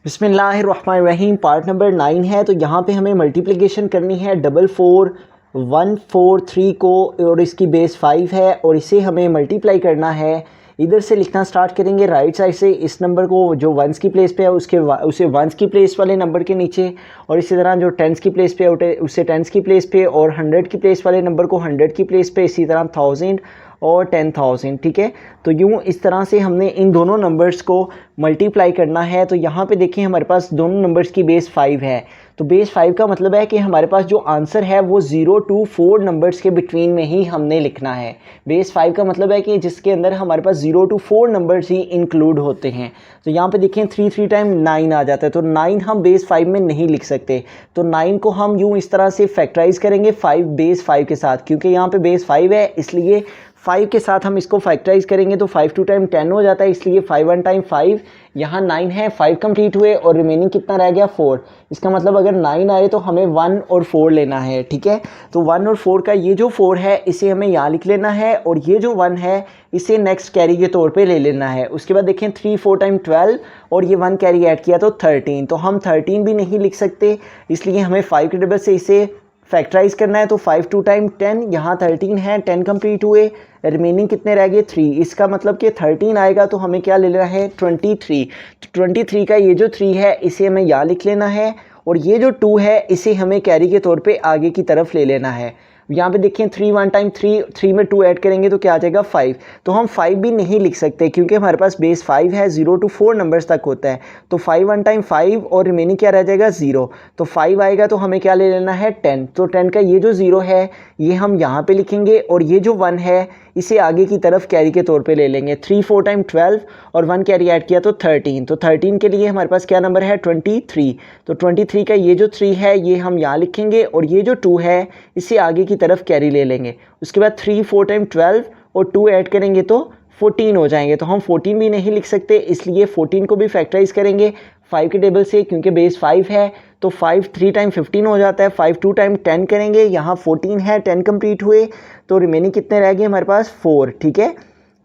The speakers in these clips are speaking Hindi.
बिस्मिल्लाहिर्रहमानिर्रहीम। पार्ट नंबर 9 है। तो यहाँ पे हमें मल्टीप्लिकेशन करनी है 44143 को और इसकी बेस 5 है और इसे हमें मल्टीप्लाई करना है। इधर से लिखना स्टार्ट करेंगे राइट साइड से, इस नंबर को जो वंस की प्लेस पे है उसे वंस की प्लेस वाले नंबर के नीचे, और इसी तरह जो टेंस की प्लेस पे है उसे टेंस की प्लेस पे, और 100 की प्लेस वाले नंबर को 100 की प्लेस पे, इसी तरह 1000 और 10,000। ठीक है, तो यूँ इस तरह से हमने इन दोनों नंबर्स को मल्टीप्लाई करना है। तो यहाँ पे देखिए हमारे पास दोनों नंबर्स की बेस 5 है। तो बेस 5 का मतलब है कि हमारे पास जो आंसर है वो 0 to 4 नंबर्स के बिटवीन में ही हमने लिखना है। बेस 5 का मतलब है कि जिसके अंदर हमारे पास 0 to 4 नंबर्स ही इंक्लूड होते हैं। तो यहाँ पे देखें 3 टाइम 9 आ जाता है, तो 9 हम बेस 5 में नहीं लिख सकते। तो 9 को हम यूँ इस तरह से फैक्टराइज करेंगे 5 बेस 5 के साथ, क्योंकि यहाँ पे बेस 5 है इसलिए 5 के साथ हम इसको फैक्टराइज करेंगे तो 5 2 टाइम 10 हो जाता है, इसलिए 5 1 टाइम 5। यहाँ 9 है, 5 कंप्लीट हुए और रिमेनिंग कितना रह गया 4। इसका मतलब अगर 9 आए तो हमें 1 और 4 लेना है। ठीक है, तो 1 और 4 का ये जो 4 है इसे हमें यहाँ लिख लेना है, और ये जो 1 है इसे नेक्स्ट कैरी के तौर पे ले लेना है। उसके बाद देखें 3 4 टाइम 12 और ये 1 कैरी ऐड किया तो 13। तो हम 13 भी नहीं लिख सकते, इसलिए हमें 5 के टेबल से इसे फैक्टराइज करना है। तो 5 2 टाइम 10, यहाँ 13 है, 10 कंप्लीट हुए, रिमेनिंग कितने रह गए 3। इसका मतलब कि 13 आएगा तो हमें क्या ले लेना है 23। तो 23 का ये जो 3 है इसे हमें यहाँ लिख लेना है, और ये जो 2 है इसे हमें कैरी के तौर पे आगे की तरफ ले लेना है। यहाँ पे देखिए 3 1 टाइम 3 में 2 ऐड करेंगे तो क्या आ जाएगा 5। तो हम 5 भी नहीं लिख सकते क्योंकि हमारे पास बेस 5 है, 0 to 4 नंबर्स तक होता है। तो 5 1 टाइम 5 और रिमेनिंग क्या रह जाएगा 0। तो 5 आएगा तो हमें क्या ले लेना है 10। तो 10 का ये जो 0 है ये हम यहाँ पे लिखेंगे, और ये जो 1 है इसे आगे की तरफ कैरी के तौर पे ले लेंगे। 3 4 टाइम 12 और 1 कैरी ऐड किया तो 13। तो 13 के लिए हमारे पास क्या नंबर है 23। तो 23 का ये जो 3 है ये हम यहाँ लिखेंगे, और ये जो 2 है इसे आगे की तरफ कैरी ले लेंगे। उसके बाद 3 4 टाइम 12 और 2 ऐड करेंगे तो 14 हो जाएंगे। तो हम 14 भी नहीं लिख सकते, इसलिए 14 को भी फैक्टराइज करेंगे 5 के टेबल से, क्योंकि बेस 5 है। तो 5 3 टाइम 15 हो जाता है, 5 2 टाइम 10 करेंगे, यहाँ 14 है, 10 कंप्लीट हुए, तो रिमेनिंग कितने रह गए हमारे पास 4। ठीक है,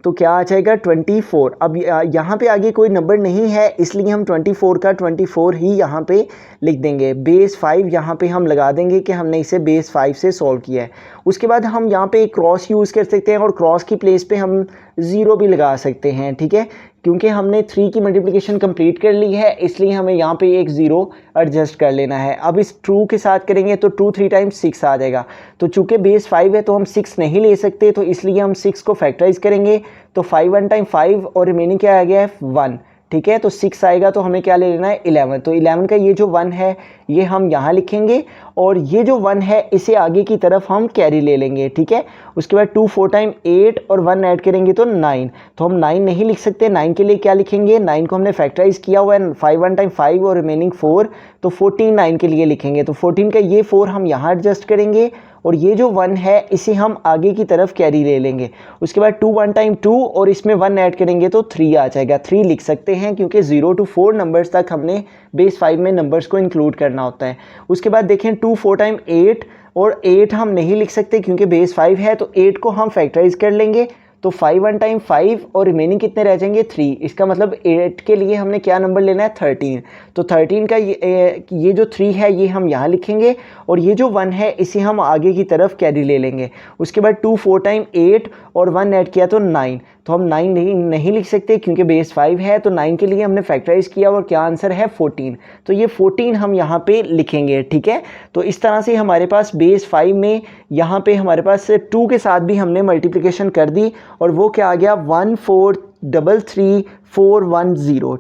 तो क्या आ जाएगा 24। अब यहाँ पे आगे कोई नंबर नहीं है, इसलिए हम 24 का 24 ही यहाँ पे लिख देंगे। बेस 5 यहाँ पे हम लगा देंगे कि हमने इसे बेस 5 से सॉल्व किया है। उसके बाद हम यहाँ पे क्रॉस यूज़ कर सकते हैं, और क्रॉस की प्लेस पे हम 0 भी लगा सकते हैं। ठीक है, क्योंकि हमने 3 की मल्टीप्लिकेशन कंप्लीट कर ली है, इसलिए हमें यहाँ पे एक 0 एडजस्ट कर लेना है। अब इस ट्रू के साथ करेंगे तो 2 3 टाइम 6 आ जाएगा। तो चूंकि बेस 5 है तो हम 6 नहीं ले सकते, तो इसलिए हम 6 को फैक्टराइज करेंगे। तो 5 1 टाइम 5 और रिमेनिंग क्या आ गया है 1। ठीक है, तो 6 आएगा तो हमें क्या ले लेना है 11। तो 11 का ये जो 1 है ये हम यहाँ लिखेंगे, और ये जो 1 है इसे आगे की तरफ हम कैरी ले लेंगे। ठीक है, उसके बाद 2 4 टाइम 8 और 1 ऐड करेंगे तो 9। तो हम 9 नहीं लिख सकते, 9 के लिए क्या लिखेंगे, 9 को हमने फैक्टराइज किया हुआ है, 5 1 टाइम 5 और रिमेनिंग 4, तो 14 9 के लिए लिखेंगे। तो 14 का ये 4 हम यहाँ एडजस्ट करेंगे, और ये जो 1 है इसे हम आगे की तरफ कैरी ले लेंगे। उसके बाद 2 1 टाइम 2 और इसमें 1 ऐड करेंगे तो 3 आ जाएगा। 3 लिख सकते हैं क्योंकि 0 to 4 नंबर्स तक हमने बेस 5 में नंबर्स को इंक्लूड करना होता है। उसके बाद देखें 2 4 टाइम 8, और 8 हम नहीं लिख सकते क्योंकि बेस 5 है, तो 8 को हम फैक्टराइज कर लेंगे। तो 5 1 टाइम 5 और रिमेनिंग कितने रह जाएंगे 3। इसका मतलब 8 के लिए हमने क्या नंबर लेना है 13। तो 13 का ये जो 3 है ये हम यहाँ लिखेंगे, और ये जो 1 है इसे हम आगे की तरफ कैरी ले लेंगे। उसके बाद 2 4 टाइम 8 और 1 ऐड किया तो 9। तो हम 9 नहीं लिख सकते क्योंकि बेस 5 है, तो 9 के लिए हमने फैक्टराइज किया और क्या आंसर है 14। तो ये 14 हम यहाँ पे लिखेंगे। ठीक है, तो इस तरह से हमारे पास बेस 5 में यहाँ पे हमारे पास 2 के साथ भी हमने मल्टीप्लिकेशन कर दी, और वो क्या आ गया 1433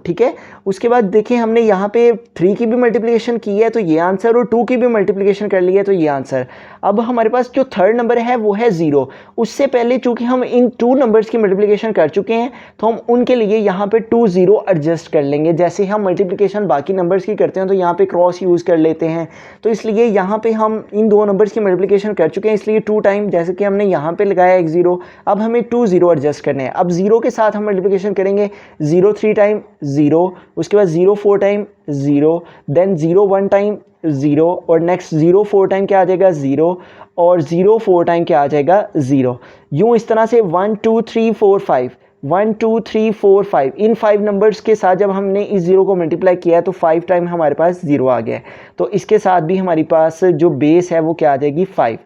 ठीक है, उसके बाद देखिए हमने यहाँ पे 3 की भी मल्टीप्लिकेशन की है तो ये आंसर, और 2 की भी मल्टीप्लिकेशन कर ली है तो ये आंसर। अब हमारे पास जो थर्ड नंबर है वो है 0। उससे पहले चूंकि हम इन 2 नंबर्स की मल्टीप्लिकेशन कर चुके हैं तो हम उनके लिए यहाँ पे 2 0 एडजस्ट कर लेंगे। जैसे हम मल्टीप्लिकेशन बाकी नंबर्स की करते हैं तो यहाँ पे क्रॉस यूज़ कर लेते हैं, तो इसलिए यहाँ पे हम इन 2 नंबर्स की मल्टीप्लिकेशन कर चुके हैं, इसलिए 2 टाइम जैसे कि हमने यहाँ पे लगाया एक 0, अब हमें 2 0 एडजस्ट करने हैं। अब 0 के साथ हम मल्टीप्लिकेशन करेंगे 0 3 टाइम 0, उसके बाद 0 4 टाइम 0, देन 0 1 टाइम 0, और नेक्स्ट 0 4 टाइम क्या आ जाएगा 0, और 0 4 टाइम क्या आ जाएगा 0। यूँ इस तरह से 1 2 3 4 5 1 2 3 4 5, इन 5 नंबर्स के साथ जब हमने इस ज़ीरो को मल्टीप्लाई किया तो 5 टाइम हमारे पास ज़ीरो आ गया है। तो इसके साथ भी हमारे पास जो बेस है वो क्या आ जाएगी 5।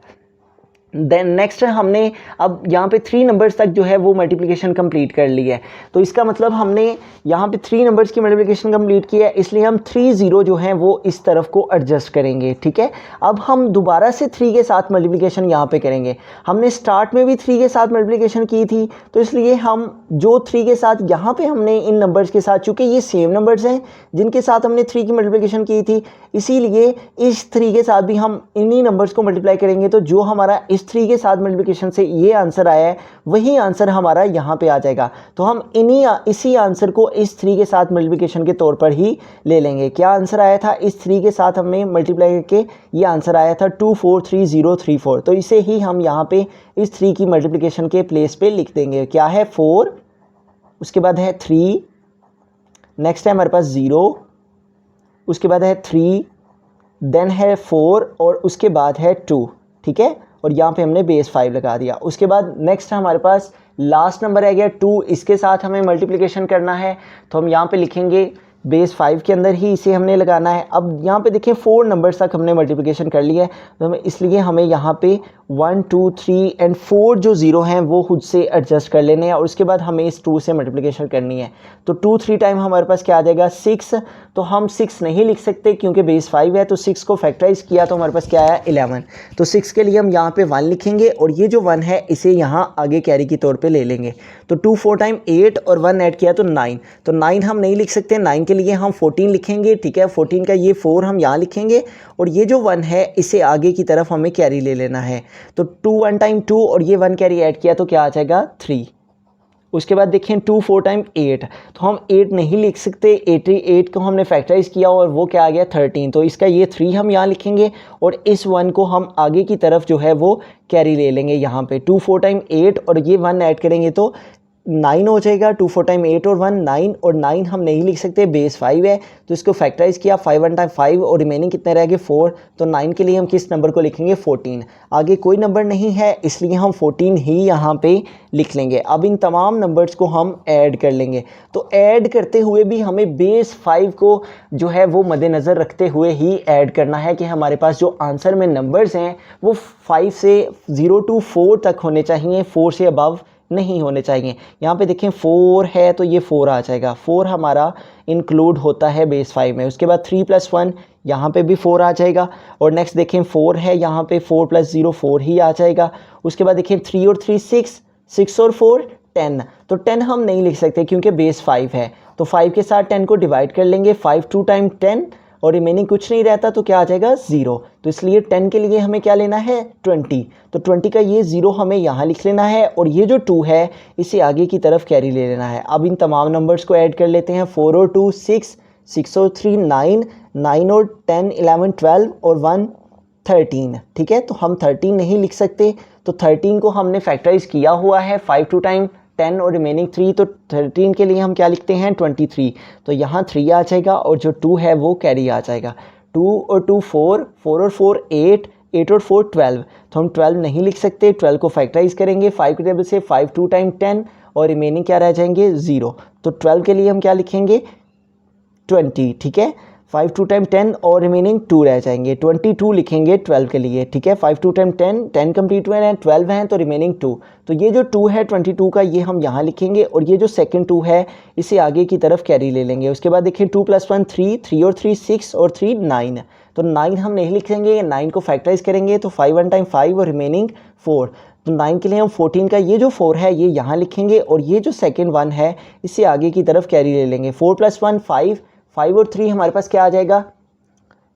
देन नेक्स्ट हमने अब यहाँ पे 3 नंबर्स तक जो है वो मल्टीप्लिकेशन कंप्लीट कर ली है। तो इसका मतलब हमने यहाँ पे 3 नंबर्स की मल्टीप्लिकेशन कंप्लीट की है, इसलिए हम 3 ज़ीरो जो है वो इस तरफ को एडजस्ट करेंगे, ठीक है। अब हम दोबारा से 3 के साथ मल्टीप्लिकेशन यहाँ पे करेंगे। हमने स्टार्ट में भी 3 के साथ मल्टीप्लिकेशन की थी, तो इसलिए हम जो 3 के साथ यहाँ पे हमने इन नंबर्स के साथ, चूँकि ये सेम नंबर्स हैं जिनके साथ हमने 3 की मल्टीप्लिकेशन की थी, इसीलिए इस 3 के साथ भी हम इन्हीं नंबर्स को मल्टीप्लाई करेंगे। तो जो हमारा इस 3 के साथ मल्टीप्लिकेशन से ये आंसर आया है वही आंसर हमारा यहाँ पे आ जाएगा। तो हम इसी आंसर को इस 3 के साथ मल्टीप्लिकेशन के तौर पर ही ले लेंगे। क्या आंसर आया था इस 3 के साथ हमने मल्टीप्लाई करके, ये आंसर आया था 243034। तो इसे ही हम यहाँ पे इस 3 की मल्टीप्लिकेशन के प्लेस पे लिख देंगे। क्या है 4, उसके बाद है 3, नेक्स्ट है हमारे पास 0, उसके बाद है 3, देन है 4 और उसके बाद है 2, ठीक है। और यहाँ पे हमने बेस 5 लगा दिया। उसके बाद नेक्स्ट हमारे पास लास्ट नंबर है गया 2, इसके साथ हमें मल्टीप्लिकेशन करना है। तो हम यहाँ पे लिखेंगे बेस 5 के अंदर ही इसे हमने लगाना है। अब यहाँ पे देखें 4 नंबर्स तक हमने मल्टीप्लिकेशन कर लिया है, तो इसलिए हमें यहाँ पे 1 2 3 एंड 4 जो ज़ीरो हैं वो खुद से एडजस्ट कर लेने हैं और उसके बाद हमें इस 2 से मल्टीप्लिकेशन करनी है। तो 2 3 टाइम हमारे पास क्या आ जाएगा 6। तो हम 6 नहीं लिख सकते क्योंकि बेस 5 है, तो 6 को फैक्टराइज किया तो हमारे पास क्या आया 11। तो 6 के लिए हम यहाँ पे 1 लिखेंगे और ये जो 1 है इसे यहाँ आगे कैरी के तौर पे ले लेंगे। तो 2 4 टाइम 8 और 1 ऐड किया तो 9। तो 9 हम नहीं लिख सकते, 9 के लिए हम 14 लिखेंगे, ठीक है। 14 का ये 4 हम यहाँ लिखेंगे और ये जो 1 है इसे आगे की तरफ हमें कैरी ले लेना है। तो 2 1 टाइम 2 और ये 1 कैरी ऐड किया तो क्या आ जाएगा 3। उसके बाद देखें 2 4 टाइम 8, तो हम 8 नहीं लिख सकते, 88 को हमने फैक्टराइज किया और वो क्या आ गया 13। तो इसका ये 3 हम यहाँ लिखेंगे और इस 1 को हम आगे की तरफ जो है वो कैरी ले लेंगे यहाँ पे। 2 4 टाइम 8 और ये 1 ऐड करेंगे तो 9 हो जाएगा। 2 4 टाइम 8 और 1 9, और 9 हम नहीं लिख सकते, बेस 5 है, तो इसको फैक्टराइज किया 5 1 टाइम 5 और रिमेनिंग कितने रह गए 4। तो 9 के लिए हम किस नंबर को लिखेंगे 14। आगे कोई नंबर नहीं है इसलिए हम 14 ही यहाँ पे लिख लेंगे। अब इन तमाम नंबर्स को हम ऐड कर लेंगे। तो ऐड करते हुए भी हमें बेस 5 को जो है वो मद्देनज़र रखते हुए ही ऐड करना है कि हमारे पास जो आंसर में नंबर्स हैं वो 5 से 0 to 4 तक होने चाहिए, 4 से अबव नहीं होने चाहिए। यहाँ पे देखें 4 है तो ये 4 आ जाएगा, 4 हमारा इंक्लूड होता है बेस 5 में। उसके बाद 3 + 1 यहाँ पे भी 4 आ जाएगा और नेक्स्ट देखें 4 है यहाँ पे 4 + 0 4 ही आ जाएगा। उसके बाद देखें 3 और 3 6, 6 और 4 10। तो 10 हम नहीं लिख सकते क्योंकि बेस 5 है, तो 5 के साथ 10 को डिवाइड कर लेंगे। 5 2 टाइम 10 और रिमेनिंग कुछ नहीं रहता तो क्या आ जाएगा 0। तो इसलिए 10 के लिए हमें क्या लेना है 20। तो 20 का ये 0 हमें यहाँ लिख लेना है और ये जो 2 है इसे आगे की तरफ कैरी ले लेना है। अब इन तमाम नंबर्स को ऐड कर लेते हैं। 4 और 2 6, 6 और 3 9, 9 और 10 11 12 और 1 13, ठीक है। तो हम 13 नहीं लिख सकते, तो 13 को हमने फैक्टराइज किया हुआ है 5 2 टाइम 10 और रिमेनिंग 3। तो 13 के लिए हम क्या लिखते हैं 23। तो यहाँ 3 आ जाएगा और जो 2 है वो कैरी आ जाएगा। 2 और 2 4, 4 और 4 8, 8 और 4 12। तो हम 12 नहीं लिख सकते, 12 को फैक्टराइज करेंगे 5 के टेबल से। 5 2 टाइम 10 और रिमेनिंग क्या रह जाएंगे 0। तो 12 के लिए हम क्या लिखेंगे 20, ठीक है। 5 2 टाइम 10 और रिमेनिंग 2 रह जाएंगे, 22 लिखेंगे 12 के लिए, ठीक है। 5 2 टाइम 10, 10 कंप्लीट हुए हैं, 12 हैं तो रिमेनिंग 2। तो ये जो 2 है 22 का ये हम यहाँ लिखेंगे और ये जो सेकंड 2 है इसे आगे की तरफ कैरी ले लेंगे। उसके बाद देखिए 2 + 1 3, 3 और 3 6 और 3 9। तो 9 हम नहीं लिखेंगे, 9 को फैक्टराइज करेंगे तो 5 1 टाइम 5 और रिमेनिंग 4। तो 9 के लिए हम 14 का ये जो 4 है ये यहाँ लिखेंगे और ये जो सेकेंड 1 है इसे आगे की तरफ कैरी ले लेंगे। 4 + 1 5, 5 और 3 हमारे पास क्या आ जाएगा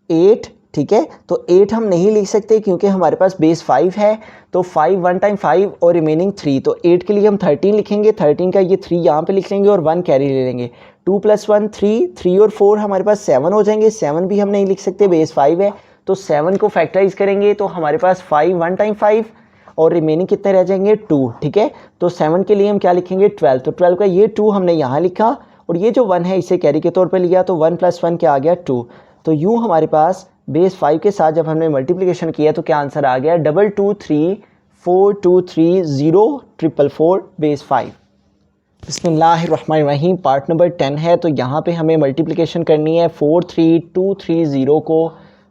8, ठीक है। तो 8 हम नहीं लिख सकते क्योंकि हमारे पास बेस 5 है, तो 5 1 टाइम 5 और रिमेनिंग 3। तो 8 के लिए हम 13 लिखेंगे, 13 का ये 3 यहाँ पे लिख लेंगे और 1 कैरी ले लेंगे। 2 + 1 3, 3 और 4 हमारे पास 7 हो जाएंगे, 7 भी हम नहीं लिख सकते, बेस 5 है। तो 7 को फैक्टराइज करेंगे तो हमारे पास 5 1 टाइम 5 और रिमेनिंग कितने रह जाएंगे 2, ठीक है। तो 7 के लिए हम क्या लिखेंगे 12। तो 12 का ये 2 हमने यहाँ लिखा और ये जो 1 है इसे कैरी के तौर पे लिया, तो 1 + 1 क्या आ गया 2। तो यूँ हमारे पास बेस 5 के साथ जब हमने मल्टीप्लिकेशन किया तो क्या आंसर आ गया 223 4 2 3 0 4 4 बेस 5। बिस्मिल्लाहिर्रहमानिर्रहीम। पार्ट नंबर 10 है। तो यहाँ पे हमें मल्टीप्लिकेशन करनी है 43230 को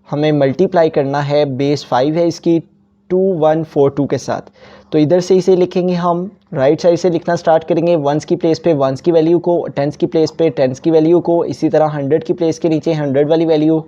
हमें मल्टीप्लाई करना है, बेस 5 है इसकी 2142 के साथ। तो इधर से इसे लिखेंगे हम, राइट साइड से लिखना स्टार्ट करेंगे। वंस की प्लेस पे वंस की वैल्यू को, टेंस की प्लेस पे टेंस की वैल्यू को, इसी तरह 100 की प्लेस के नीचे 100 वाली वैल्यू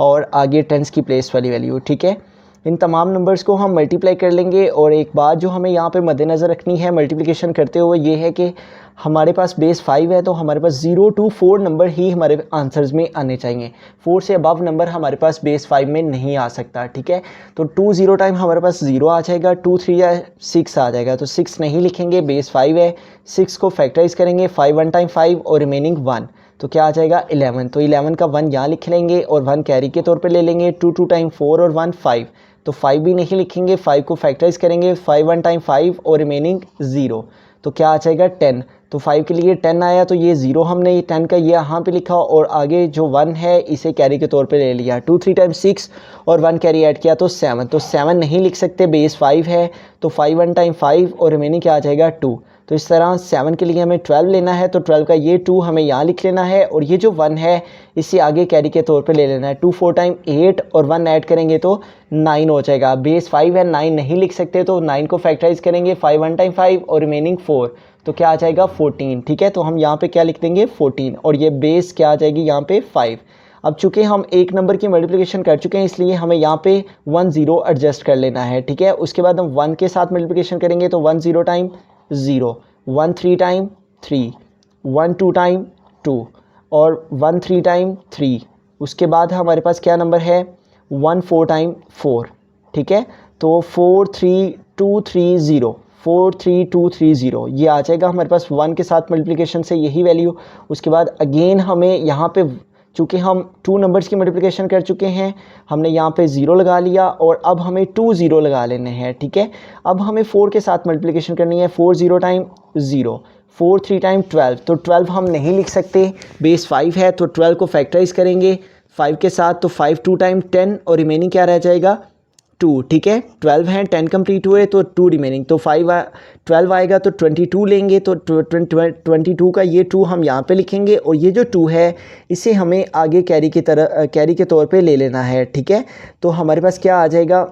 और आगे टेंस की प्लेस वाली वैल्यू। ठीक है, इन तमाम नंबर्स को हम मल्टीप्लाई कर लेंगे। और एक बात जो हमें यहाँ पे मद्देनज़र रखनी है मल्टीप्लिकेशन करते हुए ये है कि हमारे पास बेस 5 है, तो हमारे पास 0 to 4 नंबर ही हमारे आंसर्स में आने चाहिए। 4 से अबव नंबर हमारे पास बेस 5 में नहीं आ सकता। ठीक है, तो 2 0 टाइम हमारे पास 0 आ जाएगा, 2 3 या 6 आ जाएगा। तो 6 नहीं लिखेंगे, बेस 5 है। 6 को फैक्टराइज करेंगे, 5 1 टाइम 5 और रिमेनिंग 1, तो क्या आ जाएगा 11। तो 11 का 1 यहाँ लिख लेंगे और 1 कैरी के तौर पे ले लेंगे। 2 2 टाइम 4 और 1 5, तो 5 भी नहीं लिखेंगे, 5 को फैक्टराइज करेंगे, 5 1 टाइम 5 और रिमेनिंग 0, तो क्या आ जाएगा 10। तो 5 के लिए 10 आया, तो ये 0 हमने ये 10 का ये यहाँ पे लिखा और आगे जो 1 है इसे कैरी के तौर पे ले लिया। 2 3 टाइम 6 और 1 कैरी ऐड किया तो 7, तो 7 नहीं लिख सकते, बेस 5 है। तो 5 1 टाइम 5 और रिमेनिंग क्या आ जाएगा 2। तो इस तरह 7 के लिए हमें 12 लेना है, तो 12 का ये 2 हमें यहाँ लिख लेना है और ये जो 1 है इसे आगे कैरी के तौर पे ले लेना है। 2 4 टाइम 8 और 1 ऐड करेंगे तो 9 हो जाएगा। बेस 5 है, 9 नहीं लिख सकते, तो 9 को फैक्टराइज करेंगे, 5 1 टाइम 5 और रिमेनिंग 4, तो क्या आ जाएगा 14। ठीक है, तो हम यहाँ पे क्या लिख देंगे 14 और ये बेस क्या आ जाएगी यहाँ पे 5। अब चूंकि हम एक नंबर की मल्टीप्लिकेशन कर चुके हैं इसलिए हमें यहाँ पे 1 0 एडजस्ट कर लेना है। ठीक है, उसके बाद हम 1 के साथ मल्टीप्लिकेशन करेंगे, तो 1 0 टाइम 0, 1 3 टाइम 3, 1 2 टाइम 2 और 1 3 टाइम 3। उसके बाद हमारे पास क्या नंबर है 1 4 टाइम 4। ठीक है, तो 4 3 2 3 0, 4 3 2 3 0 ये आ जाएगा हमारे पास 1 के साथ मल्टीप्लिकेशन से यही वैल्यू। उसके बाद अगेन हमें यहाँ पे चूँकि हम 2 नंबर्स की मल्टीप्लिकेशन कर चुके हैं, हमने यहाँ पे 0 लगा लिया और अब हमें 2 0 लगा लेने हैं। ठीक है, अब हमें 4 के साथ मल्टीप्लिकेशन करनी है, 4 0 टाइम 0, 4 3 टाइम 12, तो 12 हम नहीं लिख सकते, बेस 5 है, तो 12 को फैक्टराइज करेंगे 5 के साथ, तो 5 2 टाइम 10 और रिमेनिंग क्या रह जाएगा 2। ठीक है, 12 है, 10 कंप्लीट हुए तो 2 रिमेनिंग, तो 12 आएगा तो 22 लेंगे, तो 22 का ये 2 हम यहाँ पे लिखेंगे और ये जो 2 है इसे हमें आगे कैरी के तौर पे ले लेना है। ठीक है, तो हमारे पास क्या आ जाएगा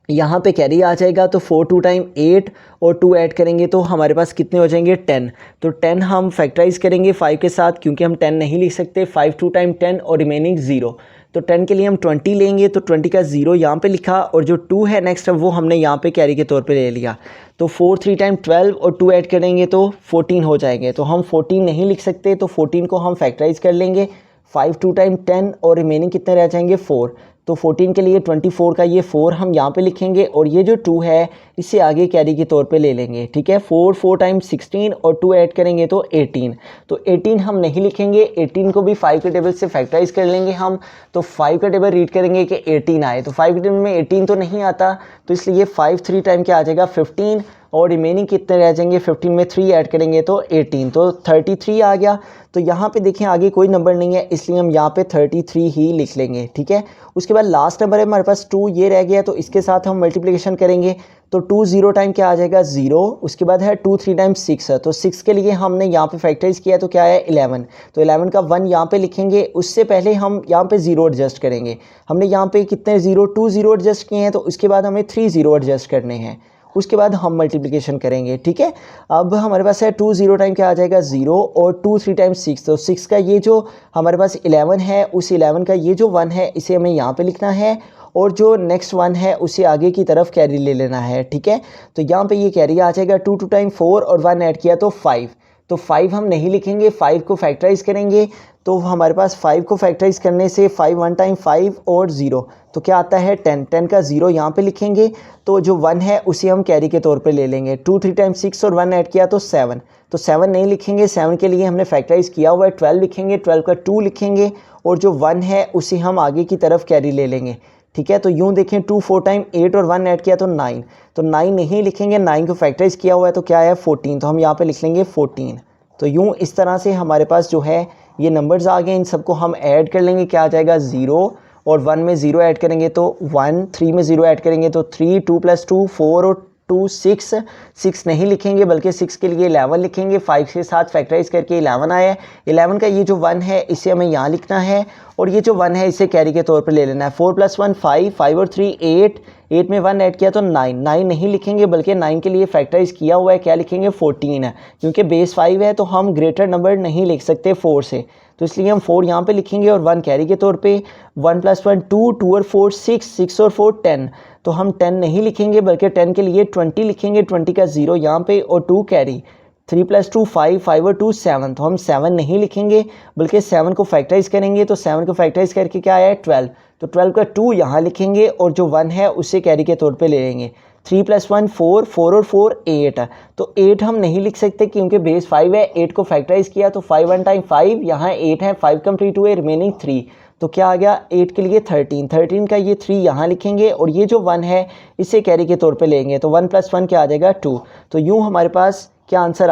यहाँ पे कैरी आ जाएगा, तो 4 2 टाइम 8 और 2 ऐड करेंगे तो हमारे पास कितने हो जाएंगे 10। तो 10 हम फैक्टराइज करेंगे 5 के साथ क्योंकि हम 10 नहीं लिख सकते, 5 2 टाइम 10 और रिमेनिंग 0, तो 10 के लिए हम 20 लेंगे, तो 20 का 0 यहाँ पे लिखा और जो 2 है नेक्स्ट वो हमने यहाँ पे कैरी के तौर पे ले लिया। तो 4 3 टाइम 12 और 2 ऐड करेंगे तो 14 हो जाएंगे, तो हम 14 नहीं लिख सकते, तो 14 को हम फैक्टराइज कर लेंगे, 5 2 टाइम 10 और रिमेनिंग कितने रह जाएंगे 4। तो 14 के लिए 24 का ये 4 हम यहाँ पे लिखेंगे और ये जो 2 है इसे आगे कैरी के तौर पे ले लेंगे। ठीक है, 4 4 टाइम 16 और 2 ऐड करेंगे तो 18, तो 18 हम नहीं लिखेंगे, 18 को भी 5 के टेबल से फैक्टराइज कर लेंगे हम, तो 5 का टेबल रीड करेंगे कि 18 आए, तो 5 के टेबल में 18 तो नहीं आता, तो इसलिए 5 3 टाइम क्या आ जाएगा 15 और रिमेनिंग कितने रह जाएंगे 15 में 3 ऐड करेंगे तो 18, तो 33 आ गया। तो यहाँ पे देखें आगे कोई नंबर नहीं है इसलिए हम यहाँ पे 33 ही लिख लेंगे। ठीक है, उसके बाद लास्ट नंबर है हमारे पास 2, ये रह गया, तो इसके साथ हम मल्टीप्लिकेशन करेंगे, तो 2 0 टाइम क्या आ जाएगा 0। उसके बाद है 2 3 टाइम 6 है, तो 6 के लिए हमने यहाँ पे फैक्टराइज किया तो क्या है 11, तो 11 का 1 यहाँ पे लिखेंगे, उससे पहले हम यहाँ पे 0 एडजस्ट करेंगे। हमने यहाँ पे कितने 2 0 एडजस्ट किए हैं, तो उसके बाद हमें 3 0 एडजस्ट करने हैं, उसके बाद हम मल्टीप्लिकेशन करेंगे। ठीक है, अब हमारे पास है 2 0 टाइम क्या आ जाएगा 0 और 2 3 टाइम 6, तो 6 का ये जो हमारे पास 11 है उस 11 का ये जो 1 है इसे हमें यहाँ पे लिखना है और जो नेक्स्ट 1 है उसे आगे की तरफ कैरी ले लेना है। ठीक है, तो यहाँ पे ये कैरी आ जाएगा 2 2 टाइम 4 और 1 ऐड किया तो 5, तो 5 हम नहीं लिखेंगे, 5 को फैक्टराइज करेंगे, तो हमारे पास 5 को फैक्टराइज करने से 5 1 टाइम 5 और 0, तो क्या आता है 10, 10 का 0 यहाँ पे लिखेंगे, तो जो 1 है उसे हम कैरी के तौर पे ले लेंगे। 2 3 टाइम 6 और 1 ऐड किया तो 7, तो 7 नहीं लिखेंगे, 7 के लिए हमने फैक्टराइज किया हुआ है, 12 लिखेंगे, 12 का 2 लिखेंगे और जो 1 है उसे हम आगे की तरफ कैरी ले लेंगे। ठीक है, तो यूँ देखें 2 4 टाइम 8 और 1 ऐड किया तो 9, तो 9 नहीं लिखेंगे, 9 को फैक्टराइज किया हुआ है तो क्या है 14, तो हम यहाँ पे लिख लेंगे 14। तो यूँ इस तरह से हमारे पास जो है ये नंबर्स आ गए, इन सबको हम ऐड कर लेंगे, क्या आ जाएगा 0 और 1 में 0 ऐड करेंगे तो 1, 3 में 0 ऐड करेंगे तो 3, 2 + 2 4 और 2 6, 6 नहीं लिखेंगे बल्कि 6 के लिए 11 लिखेंगे। 5 के साथ फैक्टराइज करके 11 आया है। 11 का ये जो 1 है इसे हमें यहाँ लिखना है और ये जो 1 है इसे कैरी के तौर पे ले लेना है। 4 + 1 5, 5 और 3 8, 8 में 1 ऐड किया तो 9, 9 नहीं लिखेंगे बल्कि 9 के लिए फैक्टराइज किया हुआ है, क्या लिखेंगे 14 है। क्योंकि बेस 5 है तो हम ग्रेटर नंबर नहीं लिख सकते 4 से, तो इसलिए हम 4 यहाँ पे लिखेंगे और 1 कैरी के तौर पे। 1 + 1 2, 2 और 4 6, 6 और 4 10, तो हम 10 नहीं लिखेंगे बल्कि 10 के लिए 20 लिखेंगे, 20 का 0 यहाँ पे और 2 कैरी। 3 + 2 5, 5 और 2 7, तो हम 7 नहीं लिखेंगे बल्कि 7 को फैक्टराइज करेंगे, तो 7 को फैक्टराइज करके क्या आया है 12, तो 12 का 2 यहाँ लिखेंगे और जो 1 है उसे कैरी के तौर पे ले लेंगे। 3 + 1 4, 4 और 4 8, तो 8 हम नहीं लिख सकते क्योंकि बेस 5 है। 8 को फैक्टराइज किया तो 5 1 टाइम 5, यहाँ 8 है, 5 कंप्लीट हुए, रिमेनिंग 3, तो क्या आ गया 8 के लिए 13, 13 का ये 3 यहाँ लिखेंगे और ये जो 1 है इसे कैरी के तौर पे लेंगे, तो 1 + 1 क्या आ जाएगा 2। तो यूँ हमारे पास क्या आंसर